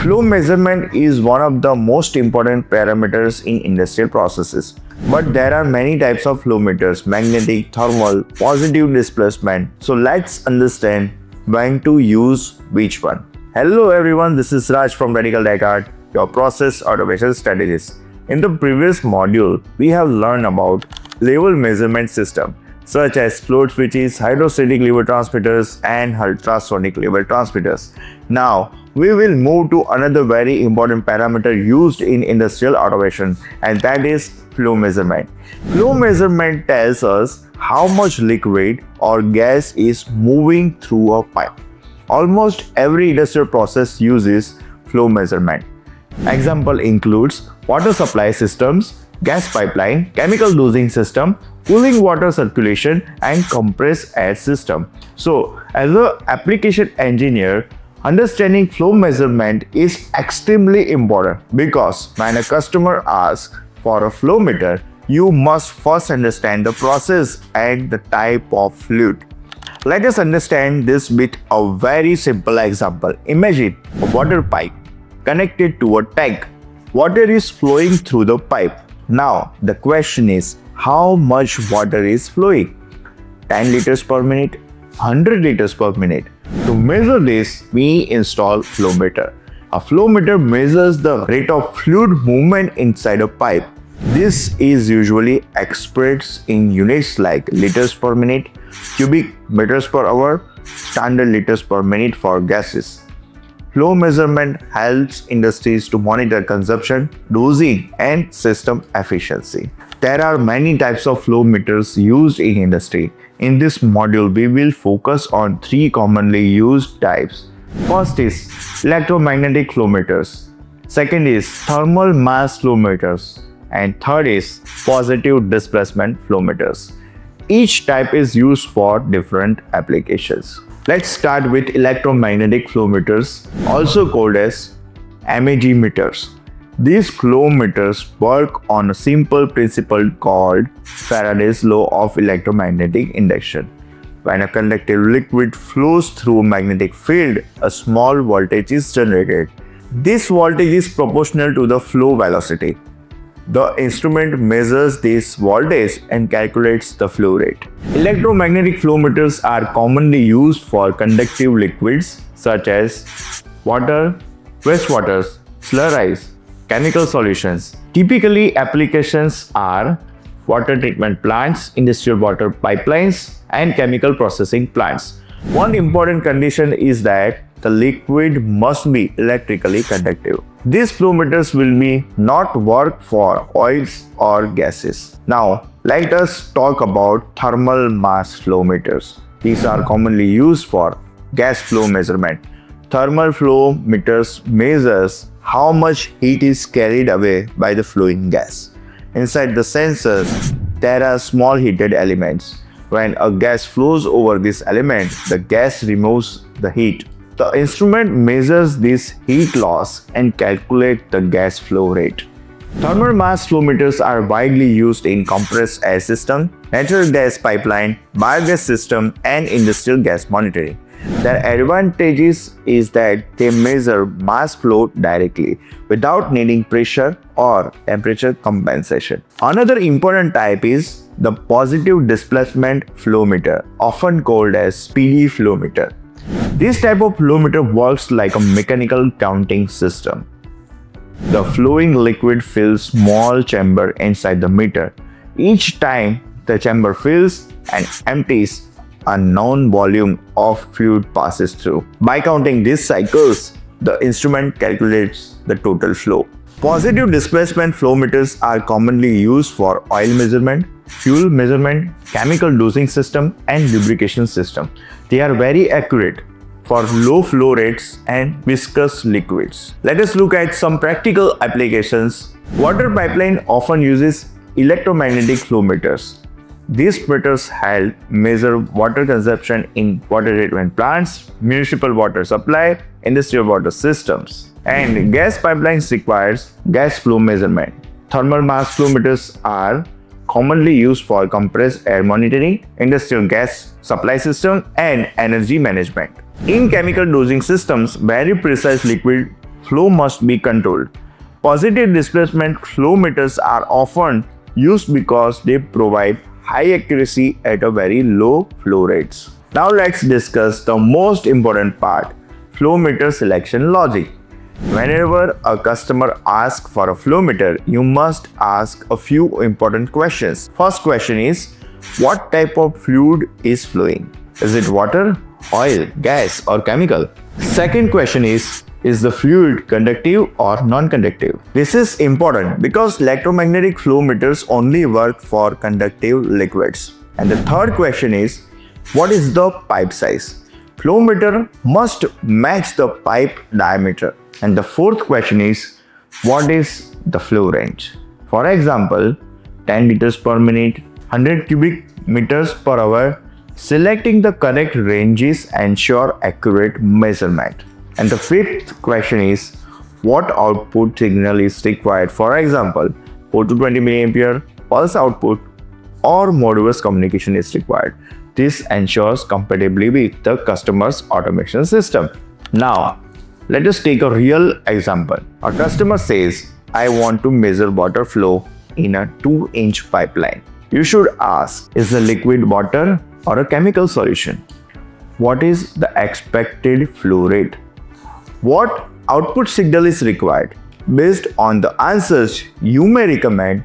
Flow measurement is one of the most important parameters in industrial processes. But there are many types of flow meters: magnetic, thermal, positive displacement. So let's understand when to use which one. Hello everyone, this is Raj from TechArt, your process automation strategist. In the previous module, we have learned about level measurement system such as float switches, hydrostatic lever transmitters, and ultrasonic lever transmitters. Now, we will move to another very important parameter used in industrial automation, and that is flow measurement. Flow measurement tells us how much liquid or gas is moving through a pipe. Almost every industrial process uses flow measurement. Example includes water supply systems, gas pipeline, chemical dosing system, cooling water circulation, and compressed air system. So, as an application engineer, understanding flow measurement is extremely important because when a customer asks for a flow meter, you must first understand the process and the type of fluid. Let us understand this with a very simple example. Imagine a water pipe connected to a tank. Water is flowing through the pipe. Now, the question is, how much water is flowing? 10 liters per minute, 100 liters per minute. To measure this, we install flow meter. A flow meter measures the rate of fluid movement inside a pipe. This is usually expressed in units like liters per minute, cubic meters per hour, standard liters per minute for gases. Flow measurement helps industries to monitor consumption, dosing, and system efficiency. There are many types of flow meters used in industry. In this module, we will focus on three commonly used types. First is electromagnetic flow meters. Second is thermal mass flow meters. And third is positive displacement flow meters. Each type is used for different applications. Let's start with electromagnetic flow meters, also called as MEG meters. These flow meters work on a simple principle called Faraday's law of electromagnetic induction. When a conductive liquid flows through a magnetic field, a small voltage is generated. This voltage is proportional to the flow velocity. The instrument measures this voltage and calculates the flow rate. Electromagnetic flow meters are commonly used for conductive liquids such as water, wastewaters, slurries, chemical solutions. Typically, applications are water treatment plants, industrial water pipelines, and chemical processing plants. One important condition is that the liquid must be electrically conductive. These flow meters will not work for oils or gases. Now, let us talk about thermal mass flow meters. These are commonly used for gas flow measurement. Thermal flow meters measures how much heat is carried away by the flowing gas. Inside the sensors, there are small heated elements. When a gas flows over this element, the gas removes the heat. The instrument measures this heat loss and calculates the gas flow rate. Thermal mass flow meters are widely used in compressed air system, natural gas pipeline, biogas system, and industrial gas monitoring. Their advantages is that they measure mass flow directly without needing pressure or temperature compensation. Another important type is the positive displacement flow meter, often called as PD flow meter. This type of flow meter works like a mechanical counting system. The flowing liquid fills small chamber inside the meter. Each time the chamber fills and empties, a known volume of fluid passes through. By counting these cycles, the instrument calculates the total flow. Positive displacement flow meters are commonly used for oil measurement, fuel measurement, chemical dosing system, and lubrication system. They are very accurate for low flow rates and viscous liquids. Let us look at some practical applications. Water pipeline often uses electromagnetic flow meters. These meters help measure water consumption in water treatment plants, municipal water supply, industrial water systems. And gas pipelines requires gas flow measurement. Thermal mass flow meters are commonly used for compressed air monitoring, industrial gas supply system, and energy management. In chemical dosing systems, very precise liquid flow must be controlled. Positive displacement flow meters are often used because they provide high accuracy at a very low flow rates. Now let's discuss the most important part, flow meter selection logic. Whenever a customer asks for a flow meter, you must ask a few important questions. First question is, what type of fluid is flowing? Is it water, oil, gas, or chemical? Second question is the fluid conductive or non-conductive? This is important because electromagnetic flow meters only work for conductive liquids. And the third question is, what is the pipe size? Flow meter must match the pipe diameter. And the fourth question is, what is the flow range? For example, 10 liters per minute, 100 cubic meters per hour. Selecting the correct ranges ensure accurate measurement. And the fifth question is, what output signal is required? For example, 4 to 20 milliampere pulse output or modulus communication is required. This ensures compatibility with the customer's automation system. Now, let us take a real example. A customer says, I want to measure water flow in a 2-inch pipeline. You should ask, is the liquid water or a chemical solution? What is the expected flow rate? What output signal is required? Based on the answers, you may recommend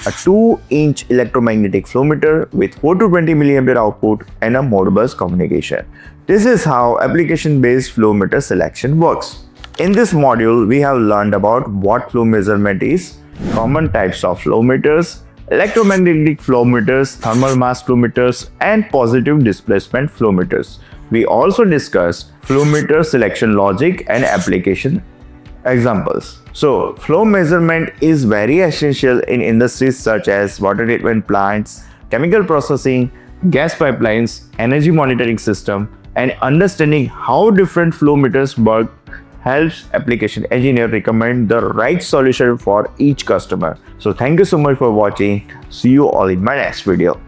a 2-inch electromagnetic flow meter with 4 to 20 milliampere output and a Modbus communication. This is how application-based flow meter selection works. In this module, we have learned about what flow measurement is, common types of flow meters, electromagnetic flow meters, thermal mass flow meters, and positive displacement flow meters. We also discussed flow meter selection logic and application examples. So, flow measurement is very essential in industries such as water treatment plants, chemical processing, gas pipelines, energy monitoring system, and understanding how different flow meters work helps application engineer recommend the right solution for each customer. So thank you so much for watching. See you all in my next video.